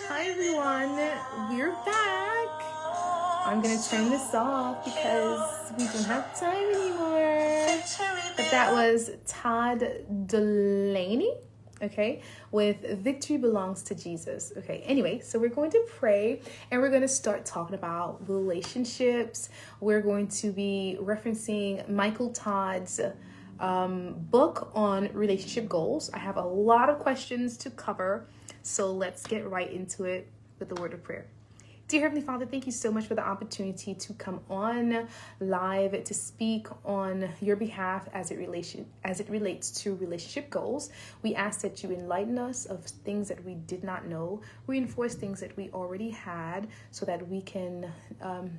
Hi everyone, we're back. I'm gonna turn this off because we don't have time anymore. But that was Todd Delaney, okay, with Victory Belongs to Jesus. Okay, anyway, so we're going to pray and we're going to start talking about relationships. We're going to be referencing Michael Todd's book on relationship goals. I have a lot of questions to cover, so let's get right into it with the word of prayer. Dear Heavenly Father, thank you so much for the opportunity to come on live to speak on your behalf as it relates to relationship goals. We ask that you enlighten us of things that we did not know, reinforce things that we already had, so that we can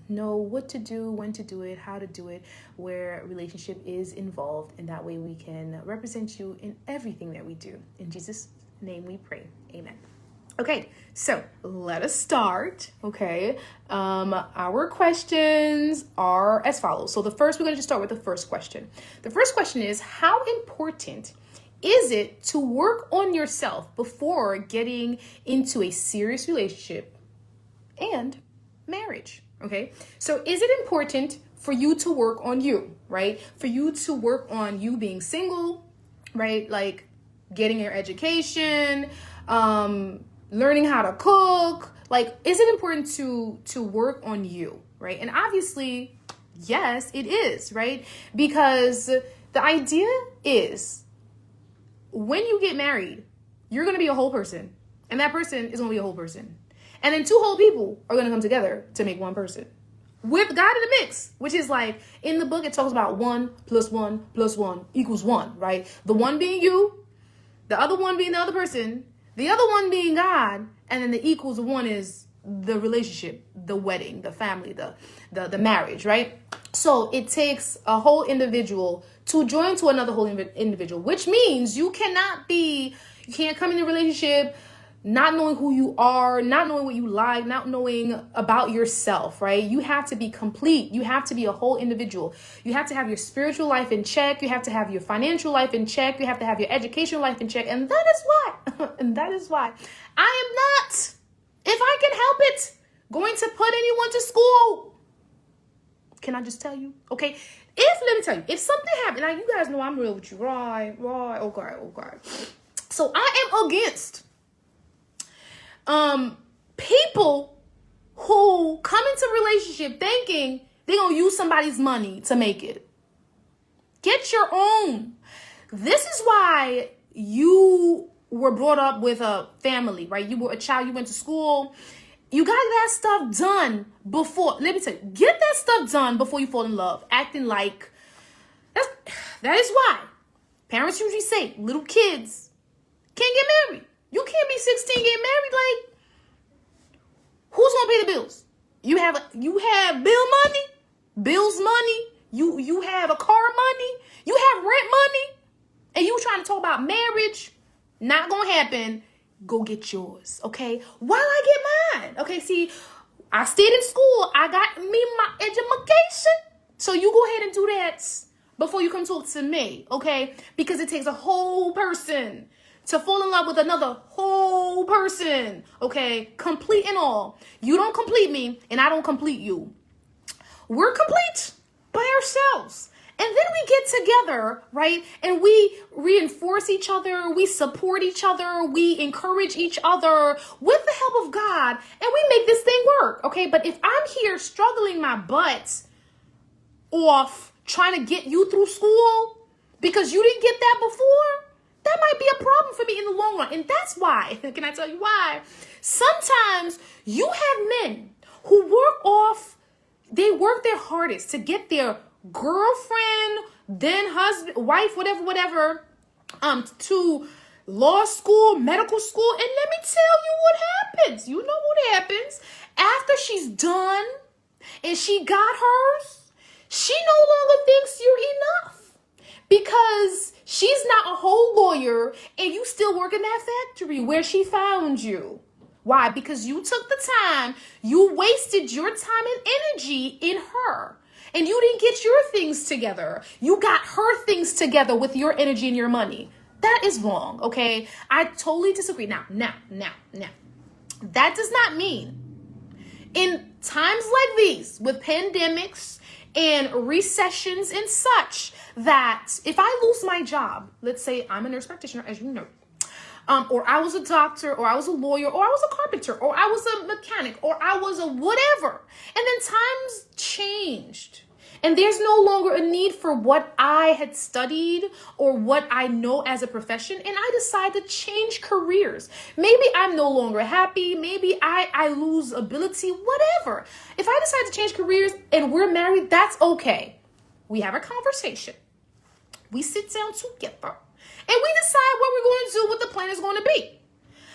know what to do, when to do it, how to do it, where relationship is involved, and that way we can represent you in everything that we do. In Jesus' name we pray. Amen. Okay, so let us start, okay? Our questions are as follows. So we're going to just start with the first question. The first question is, how important is it to work on yourself before getting into a serious relationship and marriage, okay? So is it important for you to work on you, right? For you to work on you being single, right? Like getting your education, learning how to cook. Like, is it important to work on you, right? And obviously, yes, it is, right? Because the idea is when you get married, you're going to be a whole person, and that person is going to be a whole person. And then two whole people are going to come together to make one person with God in the mix, which is like in the book, it talks about 1 + 1 + 1 = 1, right? The one being you, the other one being the other person, the other one being God, and then the equals of one is the relationship, the wedding, the family, the marriage, right? So it takes a whole individual to join to another whole individual, which means you can't come in a relationship not knowing who you are, not knowing what you like, not knowing about yourself, right? You have to be complete. You have to be a whole individual. You have to have your spiritual life in check. You have to have your financial life in check. You have to have your educational life in check. And that is why I am not, if I can help it, going to put anyone to school. Can I just tell you? Okay. Let me tell you, if something happened, now you guys know I'm real with you, right? Okay. So I am against people who come into a relationship thinking they're going to use somebody's money to make it. Get your own. This is why you were brought up with a family, right? You were a child, you went to school. You got that stuff done before. Let me tell you, get that stuff done before you fall in love. Acting like, that is why parents usually say little kids can't get married. You can't be 16 getting married. Like, who's gonna pay the bills? You have bills money. You have a car money. You have rent money, and you trying to talk about marriage? Not gonna happen. Go get yours, okay? While I get mine, okay? See, I stayed in school. I got me my education. So you go ahead and do that before you come talk to me, okay? Because it takes a whole person to fall in love with another whole person, okay? Complete and all. You don't complete me, and I don't complete you. We're complete by ourselves. And then we get together, right? And we reinforce each other. We support each other. We encourage each other with the help of God. And we make this thing work, okay? But if I'm here struggling my butt off trying to get you through school because you didn't get that before, that might be a problem for me in the long run. And that's why, can I tell you why? Sometimes you have men who they work their hardest to get their girlfriend, then husband, wife, whatever, to law school, medical school. And let me tell you what happens. You know what happens. After she's done and she got hers, she no longer thinks you're enough. Because she's not a whole lawyer and you still work in that factory where she found you. Why? Because you took the time, you wasted your time and energy in her. And you didn't get your things together. You got her things together with your energy and your money. That is wrong, okay? I totally disagree. Now. That that does not mean in times like these with pandemics and recessions and such that if I lose my job, let's say I'm a nurse practitioner, as you know, or I was a doctor, or I was a lawyer, or I was a carpenter, or I was a mechanic, or I was a whatever, and then times changed. And there's no longer a need for what I had studied or what I know as a profession. And I decide to change careers. Maybe I'm no longer happy. Maybe I lose ability, whatever. If I decide to change careers and we're married, that's okay. We have a conversation. We sit down together and we decide what we're going to do, what the plan is going to be.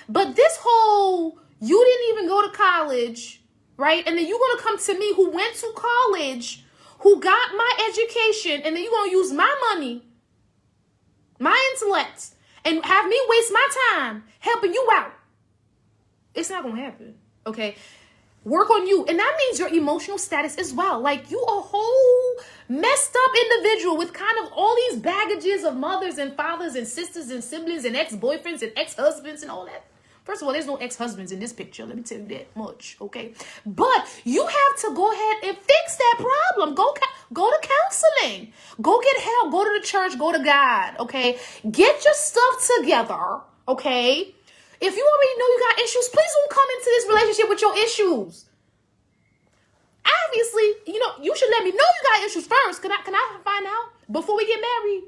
But this whole, you didn't even go to college, right? And then you're going to come to me who went to college, who got my education, and then you're going to use my money, my intellect, and have me waste my time helping you out. It's not going to happen, okay? Work on you. And that means your emotional status as well. Like, you a whole messed up individual with kind of all these baggages of mothers and fathers and sisters and siblings and ex-boyfriends and ex-husbands and all that. First of all, there's no ex-husbands in this picture. Let me tell you that much, okay? But you have to go ahead and fix that problem. Go to counseling. Go get help. Go to the church. Go to God, okay? Get your stuff together, okay? If you already know you got issues, please don't come into this relationship with your issues. Obviously, you should let me know you got issues first. Can I find out before we get married?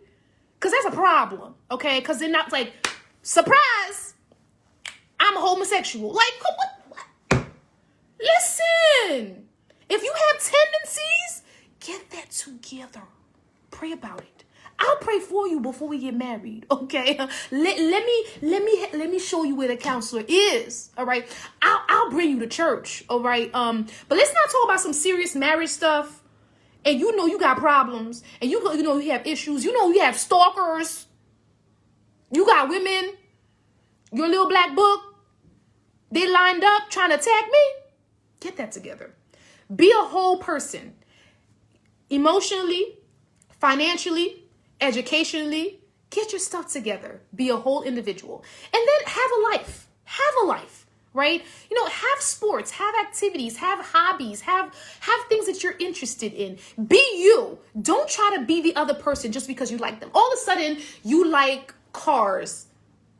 Because that's a problem, okay? Because then that's like, surprise, I'm a homosexual. Like, what? Listen, if you have tendencies, get that together. Pray about it. I'll pray for you before we get married, okay? Let me show you where the counselor is, all right? I'll bring you to church, all right? But let's not talk about some serious marriage stuff. And you know you got problems, and you know you have issues. You know you have stalkers. You got women. Your little black book. They lined up trying to attack me. Get that together. Be a whole person. Emotionally, financially, educationally, get your stuff together. Be a whole individual. And then have a life. Have a life, right? Have sports, have activities, have hobbies, have things that you're interested in. Be you. Don't try to be the other person just because you like them. All of a sudden, you like cars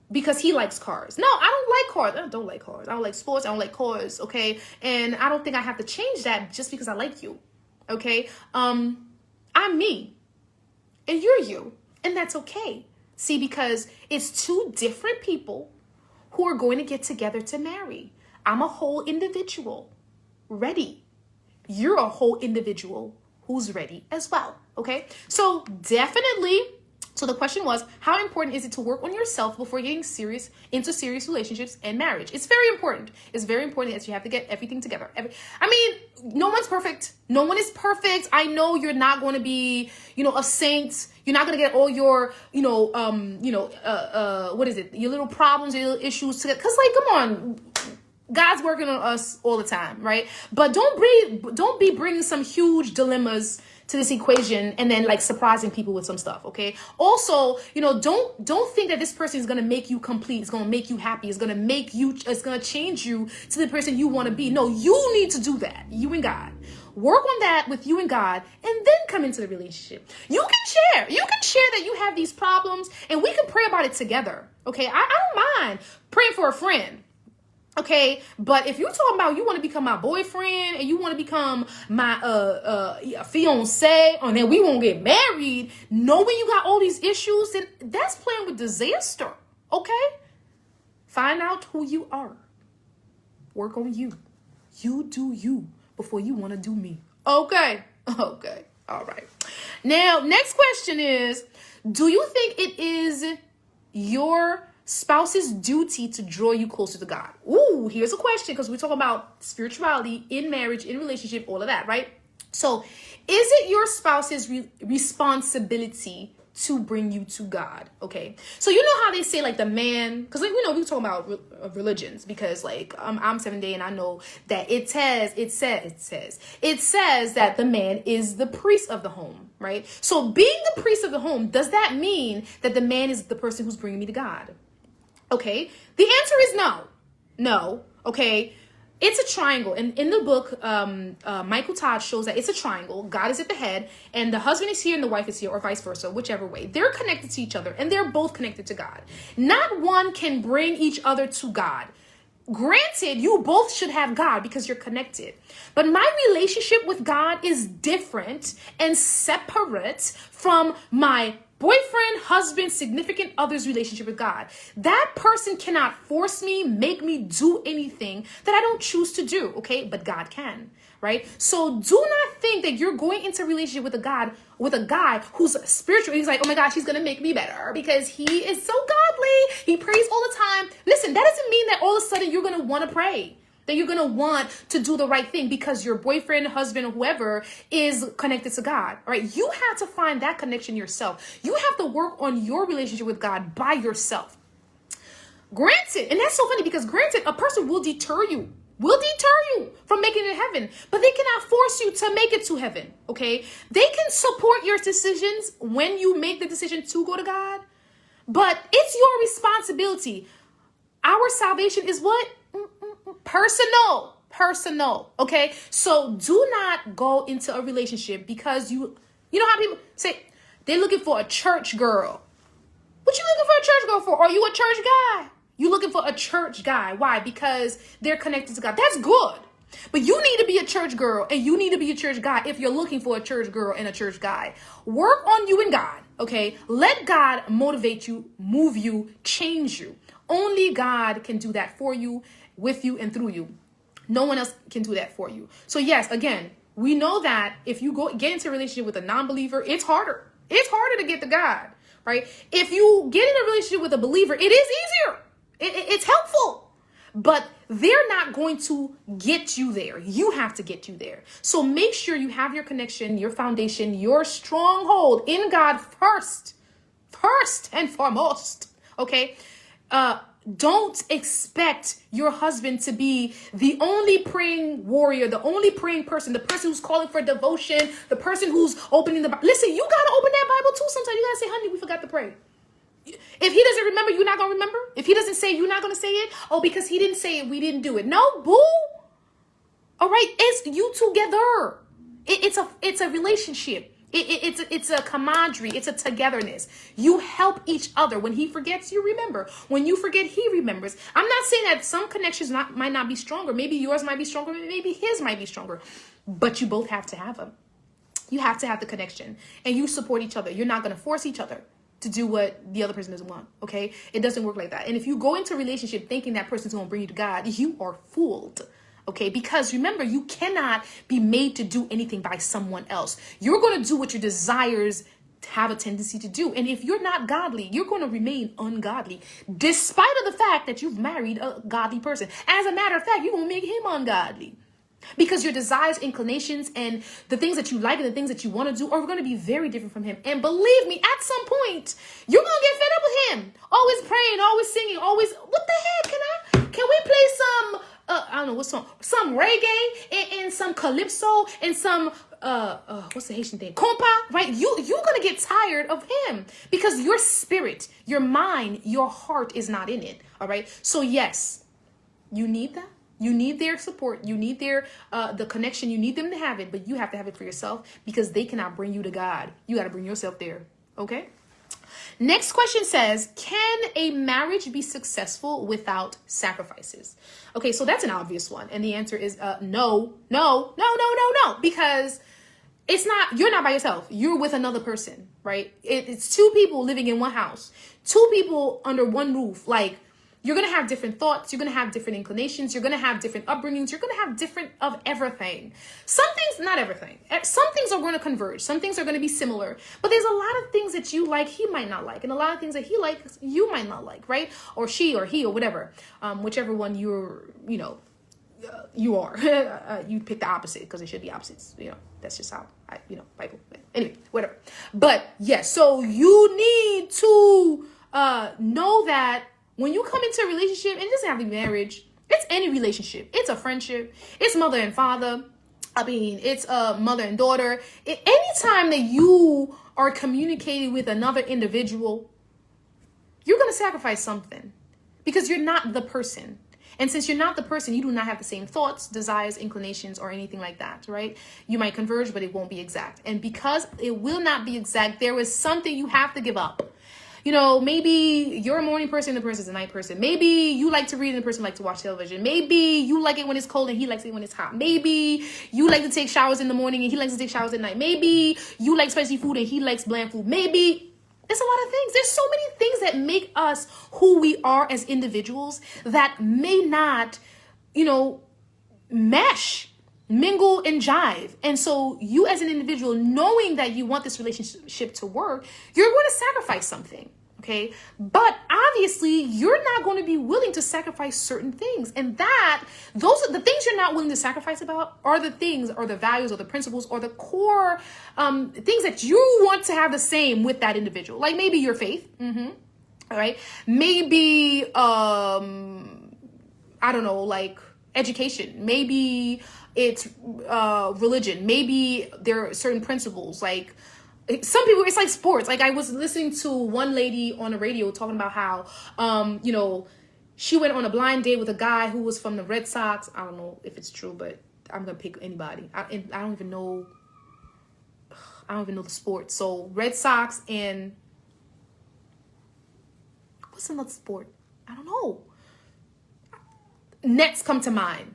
because he likes cars. No, I don't like cars. I don't like cars. I don't like sports. I don't like cars, okay? And I don't think I have to change that just because I like you, okay? I'm me. And you're you. And that's okay. See, because it's two different people who are going to get together to marry. I'm a whole individual ready. You're a whole individual who's ready as well. Okay. So definitely. So the question was, how important is it to work on yourself before getting into serious relationships and marriage? It's very important. It's very important that you have to get everything together. No one's perfect. No one is perfect. I know you're not going to be, a saint. You're not going to get all your, what is it? Your little problems, your little issues together. Because, come on. God's working on us all the time, right? But don't be bringing some huge dilemmas to this equation and then surprising people with some stuff, okay? Also, don't think that this person is going to make you complete. It's going to make you happy. It's going to change you to the person you want to be. No, you need to do that. You and God. Work on that with you and God and then come into the relationship. You can share that you have these problems and we can pray about it together, okay? I don't mind praying for a friend. Okay, but if you're talking about you want to become my boyfriend and you want to become my fiance and then we won't get married, knowing you got all these issues, then that's playing with disaster. Okay? Find out who you are. Work on you. You do you before you want to do me. Okay. Okay. All right. Now, next question is, do you think it is your spouse's duty to draw you closer to God? Ooh, here's a question, because we're talking about spirituality in marriage, in relationship, all of that, right? So is it your spouse's responsibility to bring you to God? Okay. So you know how they say the man, because we talking about religions, because I'm Seventh-day and I know that it says that the man is the priest of the home, right? So being the priest of the home, does that mean that the man is the person who's bringing me to God? Okay, the answer is no. No. Okay. It's a triangle. And in the book, Michael Todd shows that it's a triangle. God is at the head and the husband is here and the wife is here, or vice versa, whichever way. They're connected to each other and they're both connected to God. Not one can bring each other to God. Granted, you both should have God because you're connected. But my relationship with God is different and separate from my boyfriend, husband, significant other's relationship with God. That person cannot force me, make me do anything that I don't choose to do, okay? But God can, right? So do not think that you're going into a relationship with a guy who's spiritual. He's like, oh my gosh, he's going to make me better because he is so godly. He prays all the time. Listen, that doesn't mean that all of a sudden you're going to want to pray, that you're going to want to do the right thing because your boyfriend, husband, or whoever is connected to God. All right. You have to find that connection yourself. You have to work on your relationship with God by yourself. Granted, and that's so funny because granted, a person will deter you from making it to heaven, but they cannot force you to make it to heaven. Okay. They can support your decisions when you make the decision to go to God, but it's your responsibility. Our salvation is what? Personal. Okay. So do not go into a relationship because you know how people say they're looking for a church girl. What you looking for a church girl for? Are you a church guy? You looking for a church guy. Why? Because they're connected to God. That's good. But you need to be a church girl and you need to be a church guy if you're looking for a church girl and a church guy. Work on you and God. Okay. Let God motivate you, move you, change you. Only God can do that for you, with you, and through you. No one else can do that for you. So yes, again, we know that if you get into a relationship with a non-believer, it's harder. It's harder to get to God, right? If you get in a relationship with a believer, it is easier. It's helpful. But they're not going to get you there. You have to get you there. So make sure you have your connection, your foundation, your stronghold in God first and foremost. Okay. Don't expect your husband to be the only praying warrior, the only praying person, the person who's calling for devotion, the person who's opening the Bible. Listen, you got to open that Bible too. Sometimes you got to say, honey, we forgot to pray. If he doesn't remember, you're not going to remember. If he doesn't say, you're not going to say it. Oh, because he didn't say it, we didn't do it. No, boo. All right. It's you together. It's a relationship. It's a camaraderie. It's a togetherness. You help each other. When he forgets, you remember. When you forget, he remembers. I'm not saying that some connections might not be stronger. Maybe yours might be stronger. Maybe his might be stronger. But you both have to have them. You have to have the connection. And you support each other. You're not going to force each other to do what the other person doesn't want. Okay? It doesn't work like that. And if you go into a relationship thinking that person's going to bring you to God, you are fooled. Okay, because remember, you cannot be made to do anything by someone else. You're going to do what your desires have a tendency to do. And if you're not godly, you're going to remain ungodly, despite of the fact that you've married a godly person. As a matter of fact, you're going to make him ungodly because your desires, inclinations, and the things that you like and the things that you want to do are going to be very different from him. And believe me, at some point, you're going to get fed up with him. Always praying, always singing, always, what the heck? Can we play some... I don't know what song, some reggae and some calypso and some, what's the Haitian thing? Compa, right? You're going to get tired of him because your spirit, your mind, your heart is not in it. All right. So yes, you need that. You need their support. You need their, the connection. You need them to have it, but you have to have it for yourself because they cannot bring you to God. You got to bring yourself there. Okay. Next question says, can a marriage be successful without sacrifices? Okay, so that's an obvious one. And the answer is no, because you're not by yourself. You're with another person, right? It's two people living in one house, two people under one roof. Like, you're going to have different thoughts. You're going to have different inclinations. You're going to have different upbringings. You're going to have different of everything. Some things, not everything. Some things are going to converge. Some things are going to be similar. But there's a lot of things that you like, he might not like. And a lot of things that he likes, you might not like, right? Or she or he or whatever. Whichever one you are. You pick the opposite because it should be opposites. That's just how, Bible. Anyway, whatever. But yes, so you need to know that when you come into a relationship, and it doesn't have to be marriage, it's any relationship. It's a friendship. It's mother and father. It's mother and daughter. Anytime that you are communicating with another individual, you're going to sacrifice something because you're not the person. And since you're not the person, you do not have the same thoughts, desires, inclinations, or anything like that, right? You might converge, but it won't be exact. And because it will not be exact, there is something you have to give up. You know, maybe you're a morning person and the person's a night person. Maybe you like to read and the person likes to watch television. Maybe you like it when it's cold and he likes it when it's hot. Maybe you like to take showers in the morning and he likes to take showers at night. Maybe you like spicy food and he likes bland food. Maybe there's a lot of things. There's so many things that make us who we are as individuals that may not, you know, mesh, mingle, and jive. And so you as an individual, knowing that you want this relationship to work, you're going to sacrifice something. Okay. But obviously you're not going to be willing to sacrifice certain things. And those are the things you're not willing to sacrifice about are the things or the values or the principles or the core things that you want to have the same with that individual. Like maybe your faith. All right. Maybe, I don't know, like education. Maybe it's religion. Maybe there are certain principles like some people, it's like sports. Like I was listening to one lady on the radio talking about how, you know, she went on a blind date with a guy who was from the Red Sox. I don't know if it's true, but I'm going to pick anybody. I don't even know the sport. So Red Sox and what's another sport? I don't know. Nets come to mind.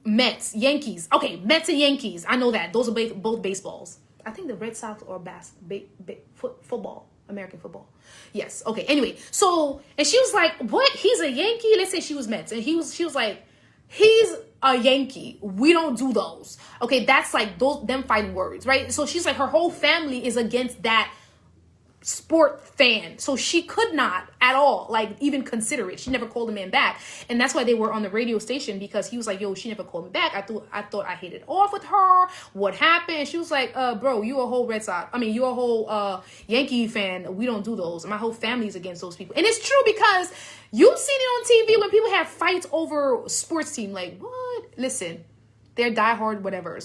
Mets, Yankees. Okay, Mets and Yankees. I know that. Those are both baseballs. I think the Red Sox or football, American football. Yes. Okay. Anyway, so, and she was like, what? He's a Yankee? Let's say she was Mets. And she was like, he's a Yankee. We don't do those. Okay. That's like them fighting words, right? So she's like, her whole family is against that sport fan. So she could not at all, like, even consider it. She never called the man back. And that's why they were on the radio station, because he was like, yo, she never called me back. I thought I hit it off with her. What happened? She was like, bro, you a whole you're a whole Yankee fan. We don't do those. My whole family's against those people. And it's true, because you've seen it on TV when people have fights over sports team. Like, what? Listen, they're diehard whatever.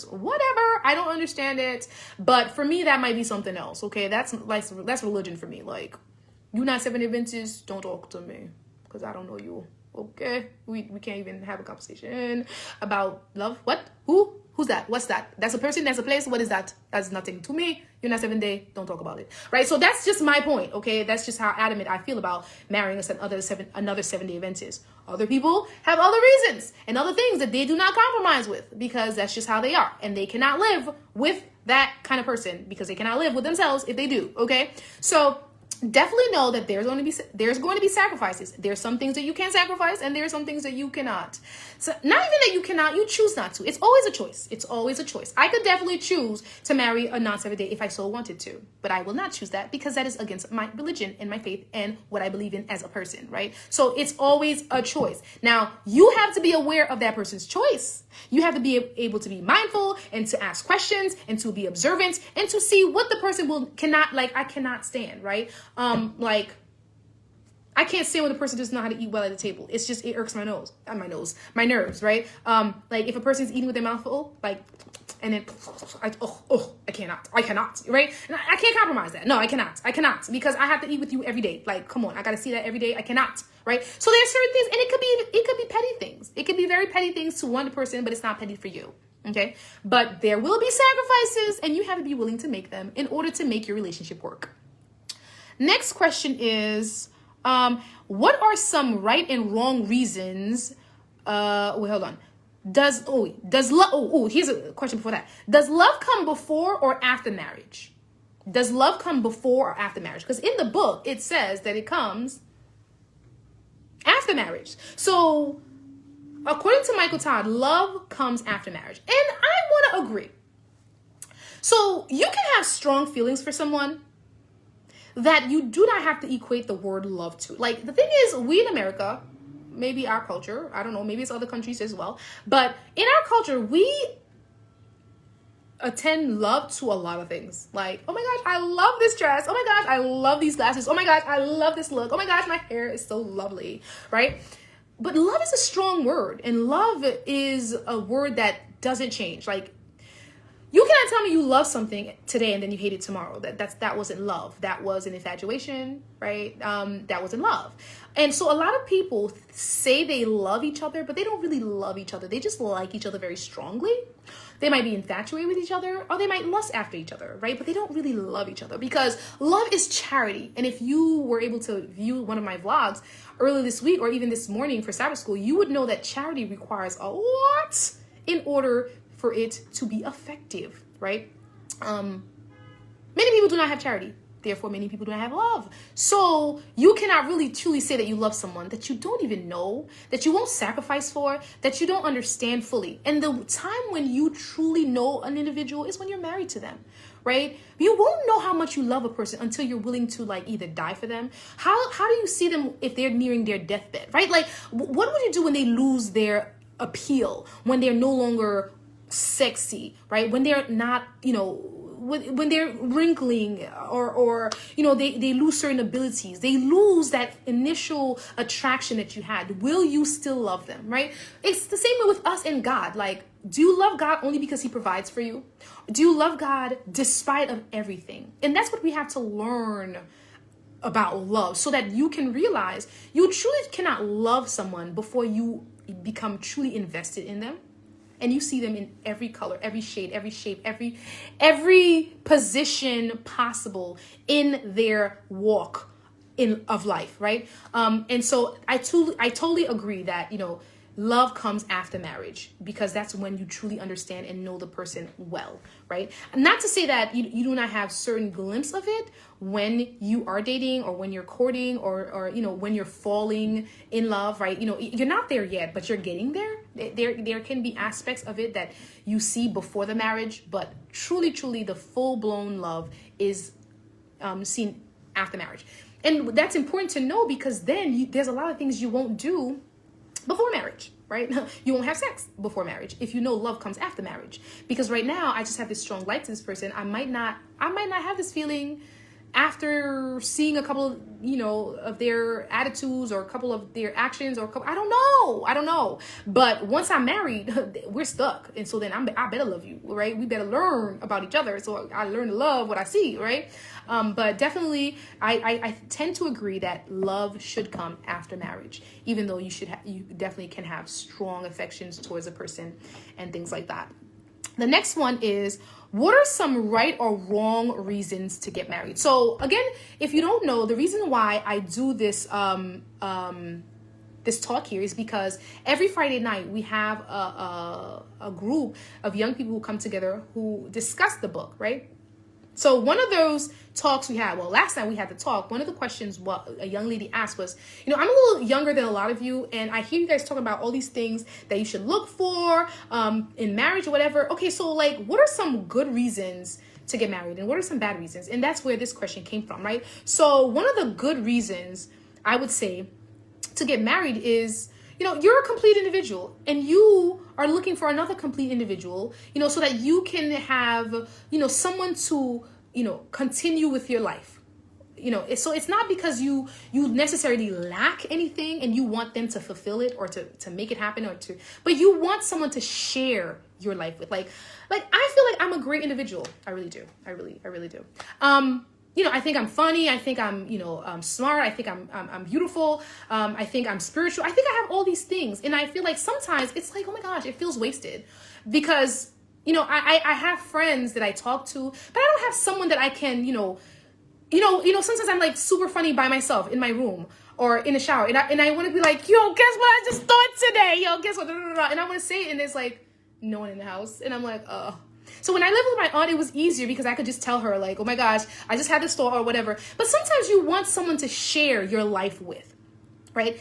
I don't understand it. But for me, that might be something else. Okay, that's religion for me. Like, you not Seventh-day Adventist, don't talk to me, because I don't know you. Okay, we can't even have a conversation about love. What? Who's that? What's that? That's a person. That's a place. What is that? That's nothing to me. You're not 7 day. Don't talk about it. Right. So that's just my point. Okay. That's just how adamant I feel about marrying another 7-day Adventist. Other people have other reasons and other things that they do not compromise with, because that's just how they are, and they cannot live with that kind of person, because they cannot live with themselves if they do. Okay. So definitely know that there's going to be sacrifices. There's some things that you can sacrifice, and there's some things that you cannot. So not even that you cannot, you choose not to. It's always a choice. It's always a choice. I could definitely choose to marry a non-7-day if I so wanted to, but I will not choose that, because that is against my religion and my faith and what I believe in as a person, right? So it's always a choice. Now, you have to be aware of that person's choice. You have to be able to be mindful and to ask questions and to be observant and to see what the person I cannot stand, right? Like, I can't stand when the person doesn't know how to eat well at the table. It's just, it irks my nerves, right? Like if a person's eating with their mouth full, like, and then I cannot, right? And I can't compromise that. No, I cannot, because I have to eat with you every day. Like, come on, I got to see that every day. I cannot, right? So there's certain things, and it could be petty things. It could be very petty things to one person, but it's not petty for you. Okay. But there will be sacrifices, and you have to be willing to make them in order to make your relationship work. Next question is, what are some right and wrong reasons? Hold on. Here's a question before that. Does love come before or after marriage? Does love come before or after marriage? Because in the book, it says that it comes after marriage. So according to Michael Todd, love comes after marriage. And I want to agree. So you can have strong feelings for someone that you do not have to equate the word love to. Like, the thing is, we in America, maybe our culture, I don't know, maybe it's other countries as well, but in our culture, we attend love to a lot of things. Like, oh my gosh, I love this dress. Oh my gosh, I love these glasses. Oh my gosh, I love this look. Oh my gosh, my hair is so lovely, right? But love is a strong word, and love is a word that doesn't change. Like, You cannot tell me you love something today and then you hate it tomorrow. That wasn't love. That was an infatuation, right? That wasn't love. And so a lot of people say they love each other, but they don't really love each other. They just like each other very strongly. They might be infatuated with each other, or they might lust after each other, right? But they don't really love each other, because love is charity. And if you were able to view one of my vlogs earlier this week or even this morning for Sabbath school, you would know that charity requires a lot in order for it to be effective, right? Many people do not have charity. Therefore, many people do not have love. So you cannot really truly say that you love someone that you don't even know, that you won't sacrifice for, that you don't understand fully. And the time when you truly know an individual is when you're married to them, right? You won't know how much you love a person until you're willing to like either die for them. How do you see them if they're nearing their deathbed, right? Like, what would you do when they lose their appeal, when they're no longer sexy, right? When they're not, when they're wrinkling, or they lose certain abilities, they lose that initial attraction that you had. Will you still love them, right? It's the same way with us and God. Like, do you love God only because he provides for you? Do you love God despite of everything? And that's what we have to learn about love, so that you can realize you truly cannot love someone before you become truly invested in them. And you see them in every color, every shade, every shape, every position possible in their walk of life, right? And so I totally agree that, love comes after marriage, because that's when you truly understand and know the person well, right? Not to say that you do not have certain glimpse of it when you are dating, or when you're courting, or when you're falling in love, right? You're not there yet, but you're getting there. There can be aspects of it that you see before the marriage, but truly the full-blown love is seen after marriage. And that's important to know, because then there's a lot of things you won't do before marriage, right? You won't have sex before marriage if you know love comes after marriage. Because right now I just have this strong like to this person. I might not have this feeling after seeing a couple of their attitudes, or a couple of their actions, or I don't know. But once I'm married, we're stuck. And so then I better love you, right? We better learn about each other. So I learn to love what I see, right? But definitely I tend to agree that love should come after marriage, even though you definitely can have strong affections towards a person and things like that. The next one is, what are some right or wrong reasons to get married? So again, if you don't know, the reason why I do this this talk here is because every Friday night we have a group of young people who come together who discuss the book, right? So one of those talks we had, last time we had the talk, one of the questions what a young lady asked was, I'm a little younger than a lot of you, and I hear you guys talking about all these things that you should look for in marriage or whatever. Okay, so like, what are some good reasons to get married, and what are some bad reasons? And that's where this question came from, right? So one of the good reasons I would say to get married is, you're a complete individual, and you are looking for another complete individual, so that you can have, someone to, continue with your life. So it's not because you necessarily lack anything and you want them to fulfill it, or to make it happen, but you want someone to share your life with. Like I feel like I'm a great individual. I really do. I really do. I think I'm funny. I think I'm, I'm smart. I think I'm beautiful. I think I'm spiritual. I think I have all these things. And I feel like sometimes it's like, oh my gosh, it feels wasted, because, I have friends that I talk to, but I don't have someone that I can, sometimes I'm like super funny by myself in my room or in the shower. And I want to be like, yo, guess what I just thought today? Yo, guess what? And I want to say it, and there's like no one in the house. And I'm like, So when I lived with my aunt, it was easier because I could just tell her like, oh my gosh, I just had this thought or whatever. But sometimes you want someone to share your life with, right?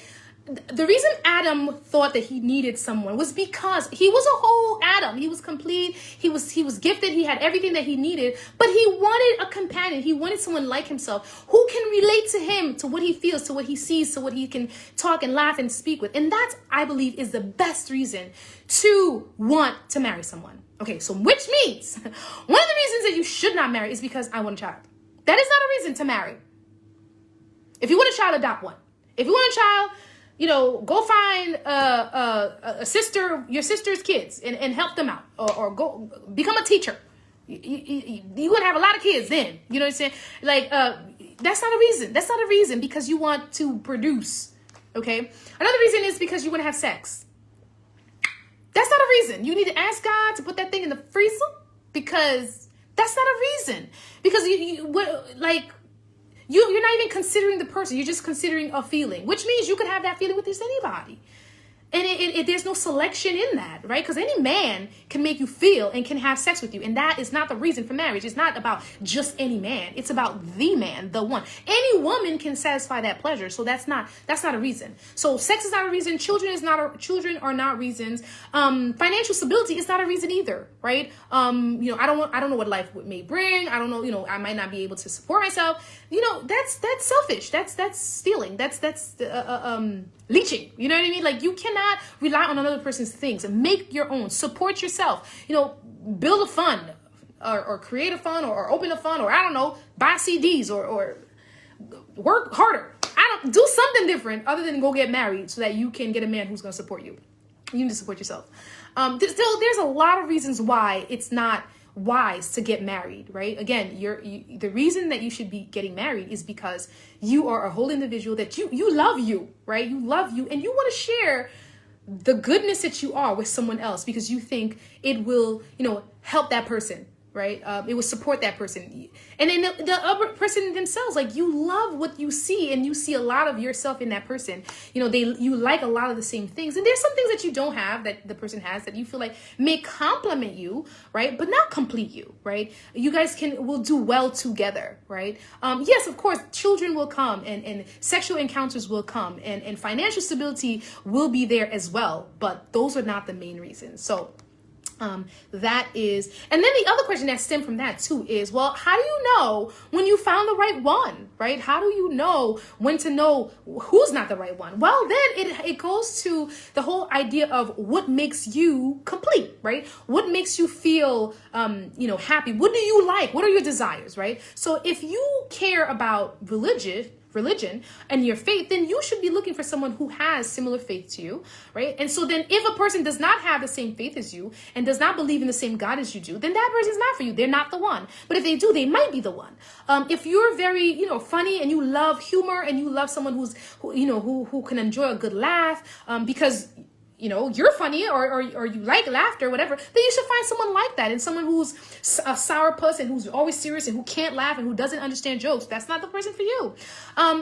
The reason Adam thought that he needed someone was because he was a whole Adam. He was complete. He was gifted. He had everything that he needed, but he wanted a companion. He wanted someone like himself who can relate to him, to what he feels, to what he sees, to what he can talk and laugh and speak with. And that, I believe, is the best reason to want to marry someone. Okay, so which means one of the reasons that you should not marry is because I want a child. That is not a reason to marry. If you want a child, adopt one. If you want a child, go find a sister, your sister's kids, and help them out, or go become a teacher, You're gonna have a lot of kids then. You know what I'm saying? Like, that's not a reason. That's not a reason because you want to produce. Okay. Another reason is because you want to have sex. That's not a reason. You need to ask God to put that thing in the freezer because that's not a reason. Because you're not even considering the person. You're just considering a feeling, which means you could have that feeling with just anybody. And there's no selection in that, right? Because any man can make you feel and can have sex with you. And that is not the reason for marriage. It's not about just any man. It's about the man, the one. Any woman can satisfy that pleasure. So that's not a reason. So sex is not a reason. Children are not reasons. Financial stability is not a reason either, right? I don't know what life may bring. I don't know, I might not be able to support myself. That's selfish. That's stealing. That's leeching. You know what I mean? Like, you cannot rely on another person's things. Make your own. Support yourself. Build a fund or create a fund or open a fund or I don't know, buy CDs or work harder. Do something different other than go get married so that you can get a man who's going to support you. You need to support yourself. There's a lot of reasons why it's not wise to get married, right? Again, the reason that you should be getting married is because you are a whole individual that you love you, right? You love you and you want to share the goodness that you are with someone else because you think it will, help that person, right? It will support that person. And then the other person themselves, like, you love what you see and you see a lot of yourself in that person. You like a lot of the same things. And there's some things that you don't have that the person has that you feel like may complement you, right? But not complete you, right? You guys will do well together, right? Yes, of course, children will come and sexual encounters will come and financial stability will be there as well. But those are not the main reasons. So that is, and then the other question that stemmed from that too is, well, how do you know when you found the right one, right? How do you know when to know who's not the right one? Well, then it goes to the whole idea of what makes you complete, right? What makes you feel, happy? What do you like? What are your desires, right? So if you care about religion and your faith, then you should be looking for someone who has similar faith to you, right? And so then if a person does not have the same faith as you and does not believe in the same God as you do, then that person is not for you. They're not the one. But if they do, they might be the one. If you're very, funny and you love humor and you love someone who can enjoy a good laugh, because you're funny or you like laughter, whatever, then you should find someone like that. And someone who's a sourpuss and who's always serious and who can't laugh and who doesn't understand jokes, that's not the person for you.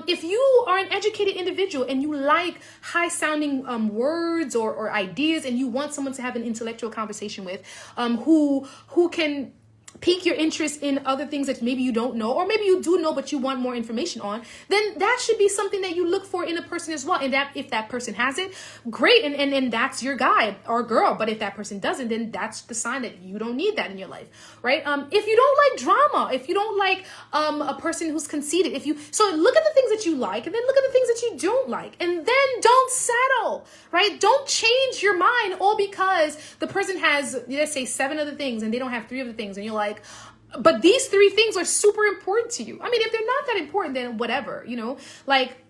If you are an educated individual and you like high sounding words or ideas and you want someone to have an intellectual conversation with, who can pique your interest in other things that maybe you don't know, or maybe you do know but you want more information on, then that should be something that you look for in a person as well. And that if that person has it, great, and that's your guy or girl. But if that person doesn't, then that's the sign that you don't need that in your life, right? If you don't like drama, if you don't like a person who's conceited, so look at the things that you like and then look at the things that you don't like, and then don't settle, right? Don't change your mind all because the person has, let's say, 7 other things and they don't have 3 of the things, and you're like, but these 3 things are super important to you. I mean, if they're not that important, then whatever, like,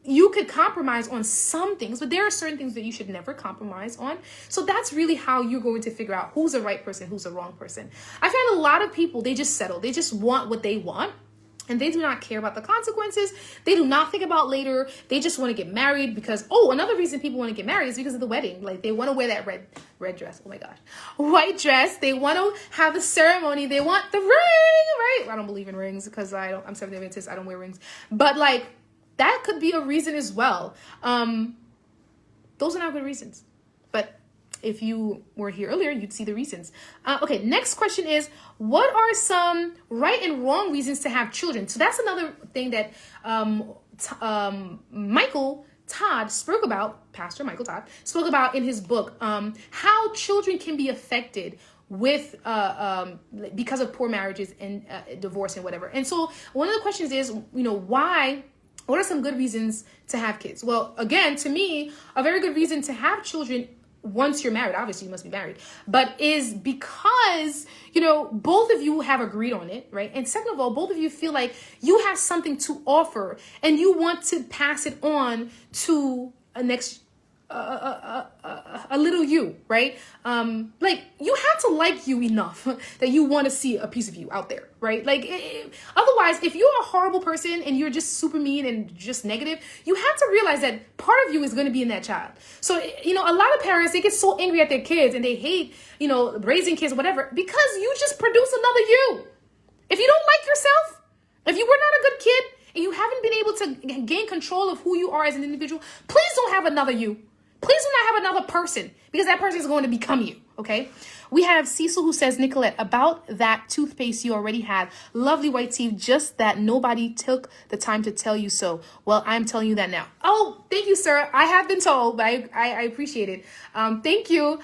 you could compromise on some things, but there are certain things that you should never compromise on. So that's really how you're going to figure out who's the right person, who's the wrong person. I find a lot of people, they just settle. They just want what they want. And they do not care about the consequences. They do not think about later. They just want to get married because, another reason people want to get married is because of the wedding. Like, they want to wear that red dress. Oh my gosh. White dress. They want to have the ceremony. They want the ring, right? I don't believe in rings because I'm Seventh-day Adventist. I don't wear rings. But like, that could be a reason as well. Those are not good reasons. But if you were here earlier, you'd see the reasons. Okay, next question is, what are some right and wrong reasons to have children? So that's another thing that Michael Todd spoke about, Pastor Michael Todd spoke about in his book, how children can be affected with because of poor marriages and divorce and whatever. And so one of the questions is, what are some good reasons to have kids? Well, again, to me, a very good reason to have children once you're married, obviously you must be married, but is because, both of you have agreed on it, right? And second of all, both of you feel like you have something to offer and you want to pass it on to a next a little you, right? Like you have to like you enough that you want to see a piece of you out there, right? Like otherwise, if you're a horrible person and you're just super mean and just negative, you have to realize that part of you is going to be in that child. So, you know, a lot of parents, they get so angry at their kids and they hate, you know, raising kids, whatever, because you just produce another you. If you don't like yourself, if you were not a good kid and you haven't been able to gain control of who you are as an individual, please don't have another you. Please do not have another person, because that person is going to become you, okay? We have Cecil who says, Nicolette, about that toothpaste you already had. Lovely white teeth, just that nobody took the time to tell you so. Well, I'm telling you that now. Oh, thank you, sir. I have been told, but I appreciate it. Thank you.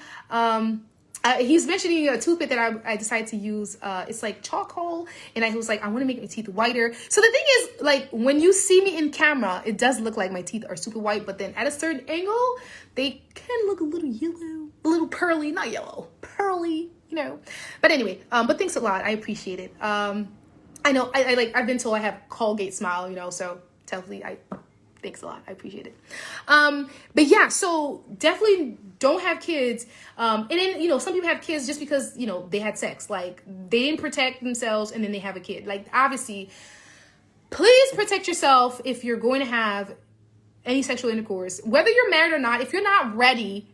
He's mentioning a toothpick that I decided to use. It's like charcoal, and I was like, I want to make my teeth whiter. So the thing is, like, when you see me in camera, it does look like my teeth are super white, but then at a certain angle, they can look a little yellow, a little pearly, not yellow, pearly, you know. But anyway, but thanks a lot. I appreciate it. I know I've been told I have Colgate smile, you know, so definitely thanks a lot. I appreciate it. But yeah, so definitely don't have kids. And then, you know, some people have kids just because, you know, they had sex. Like, they didn't protect themselves and then they have a kid. Like, obviously, please protect yourself if you're going to have any sexual intercourse. Whether you're married or not, if you're not ready,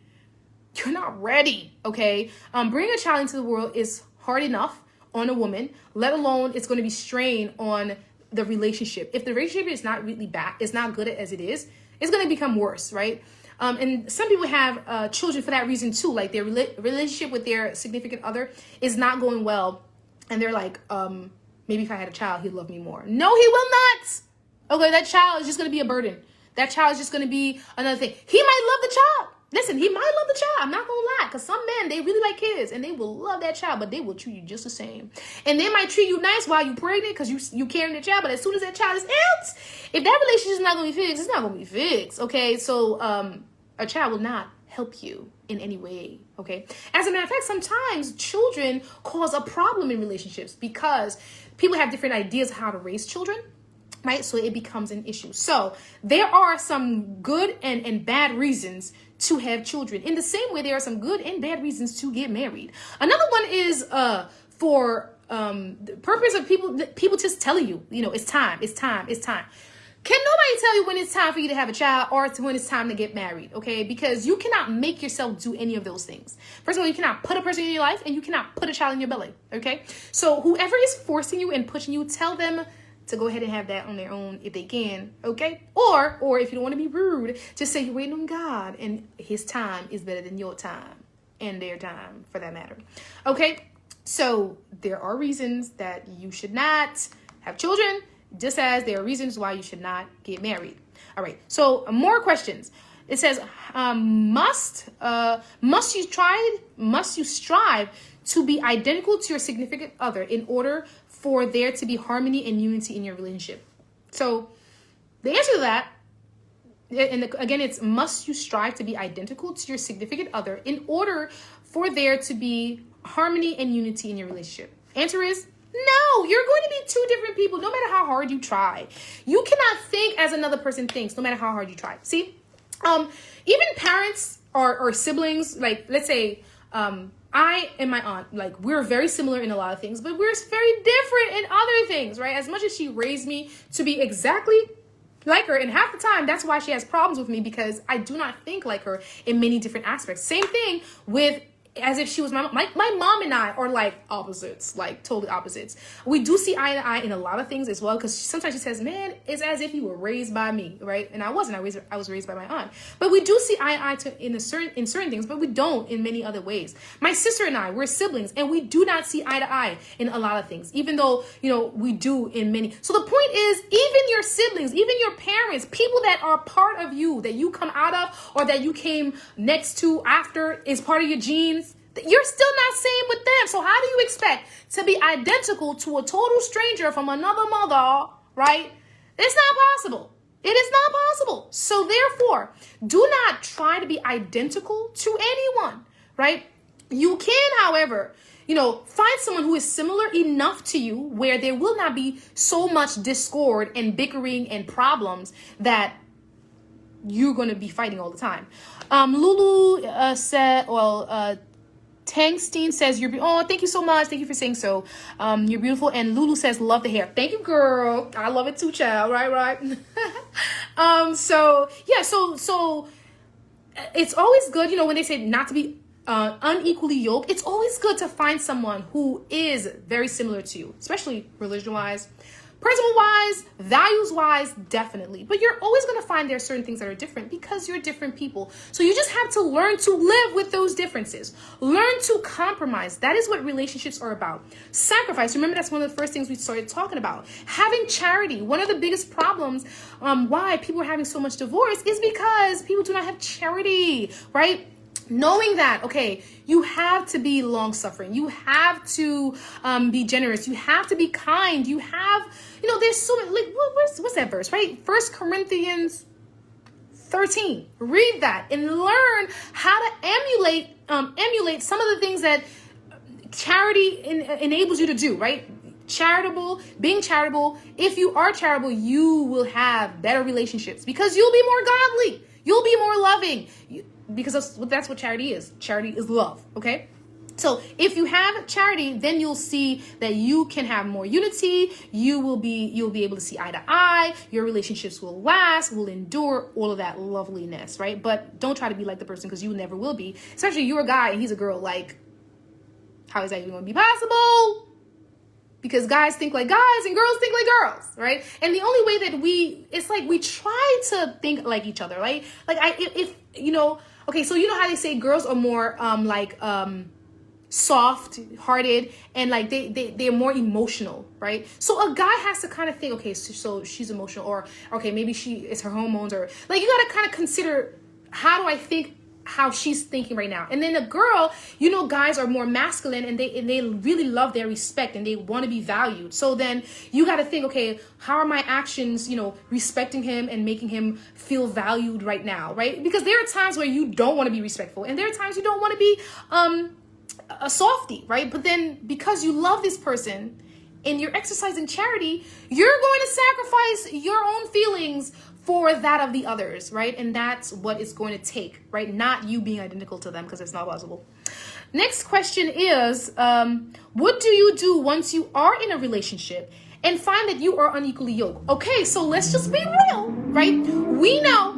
you're not ready, okay? Bringing a child into the world is hard enough on a woman, let alone it's going to be strained on the relationship. If the relationship is not really bad, it's not good as it is, it's going to become worse, right? And some people have children for that reason too. Like their relationship with their significant other is not going well. And they're like, maybe if I had a child, he'd love me more. No, he will not. Okay, that child is just going to be a burden. That child is just going to be another thing. He might love the child. Listen, he might love the child. I'm not going to lie. Because some men, they really like kids. And they will love that child. But they will treat you just the same. And they might treat you nice while you're pregnant. Because you carrying the child. But as soon as that child is out, if that relationship is not going to be fixed, it's not going to be fixed. Okay? So a child will not help you in any way. Okay? As a matter of fact, sometimes children cause a problem in relationships. Because people have different ideas of how to raise children. Right? So it becomes an issue. So there are some good and bad reasons to have children. In the same way, there are some good and bad reasons to get married. Another one is for the purpose of people just telling you, you know, it's time. Can nobody tell you when it's time for you to have a child or when it's time to get married, okay? Because you cannot make yourself do any of those things. First of all, you cannot put a person in your life and you cannot put a child in your belly, okay? So whoever is forcing you and pushing you, tell them to go ahead and have that on their own if they can, okay? Or if you don't want to be rude, just say you're waiting on God and his time is better than your time and their time for that matter, okay? So there are reasons that you should not have children, just as there are reasons why you should not get married. All right, so more questions. It says, must you strive to be identical to your significant other in order for there to be harmony and unity in your relationship? So the answer to that, and again, it's must you strive to be identical to your significant other in order for there to be harmony and unity in your relationship? Answer is no. You're going to be two different people no matter how hard you try. You cannot think as another person thinks no matter how hard you try. See, even parents or siblings, like let's say I and my aunt, like we're very similar in a lot of things, but we're very different in other things, right? As much as she raised me to be exactly like her, and half the time that's why she has problems with me, because I do not think like her in many different aspects. Same thing with as if she was my mom and I are like opposites, like totally opposites. We do see eye to eye in a lot of things as well, because sometimes she says, man, it's as if you were raised by me, right? And I wasn't. I was raised by my aunt. But we do see eye to eye in certain things, but we don't in many other ways. My sister and I, we're siblings, and we do not see eye to eye in a lot of things, even though, you know, we do in many. So the point is, even your siblings, even your parents, people that are part of you, that you come out of or that you came next to after is part of your genes, you're still not same with them. So how do you expect to be identical to a total stranger from another mother, right? It's not possible. It is not possible. So therefore, do not try to be identical to anyone, right? You can, however, you know, find someone who is similar enough to you where there will not be so much discord and bickering and problems that you're going to be fighting all the time. Lulu said, Tangstein says, thank you so much. Thank you for saying so. You're beautiful. And Lulu says, love the hair. Thank you, girl. I love it too, child. Right. So it's always good, when they say not to be unequally yoked, it's always good to find someone who is very similar to you, especially religion-wise, principle-wise, values-wise, definitely. But you're always going to find there are certain things that are different because you're different people. So you just have to learn to live with those differences. Learn to compromise. That is what relationships are about. Sacrifice. Remember, that's one of the first things we started talking about. Having charity. One of the biggest problems why people are having so much divorce is because people do not have charity, right? Knowing that, okay, you have to be long-suffering. You have to be generous. You have to be kind. You have, there's so many, like, what's that verse, right? 1 Corinthians 13. Read that and learn how to emulate some of the things that charity enables you to do, right? Being charitable. If you are charitable, you will have better relationships because you'll be more godly. You'll be more loving. Because that's what charity is. Charity is love, okay? So if you have charity, then you'll see that you can have more unity. You'll be able to see eye to eye. Your relationships will last, will endure, all of that loveliness, right? But don't try to be like the person because you never will be. Especially you're a guy and he's a girl. Like, how is that even going to be possible? Because guys think like guys and girls think like girls, right? And the only way that it's like we try to think like each other, right? Okay, so you know how they say girls are more soft-hearted and like they're more emotional, right? So a guy has to kind of think, okay, so she's emotional, or okay, maybe it's her hormones, or like you got to kind of consider how do I think how she's thinking right now. And then the girl, guys are more masculine and they really love their respect and they want to be valued. So then you got to think, okay, how are my actions, respecting him and making him feel valued right now, right? Because there are times where you don't want to be respectful and there are times you don't want to be a softie, right? But then because you love this person and you're exercising charity, you're going to sacrifice your own feelings for that of the others, right? And that's what it's going to take, right? Not you being identical to them, because it's not possible. Next question is, what do you do once you are in a relationship and find that you are unequally yoked? Okay, so let's just be real, right? We know,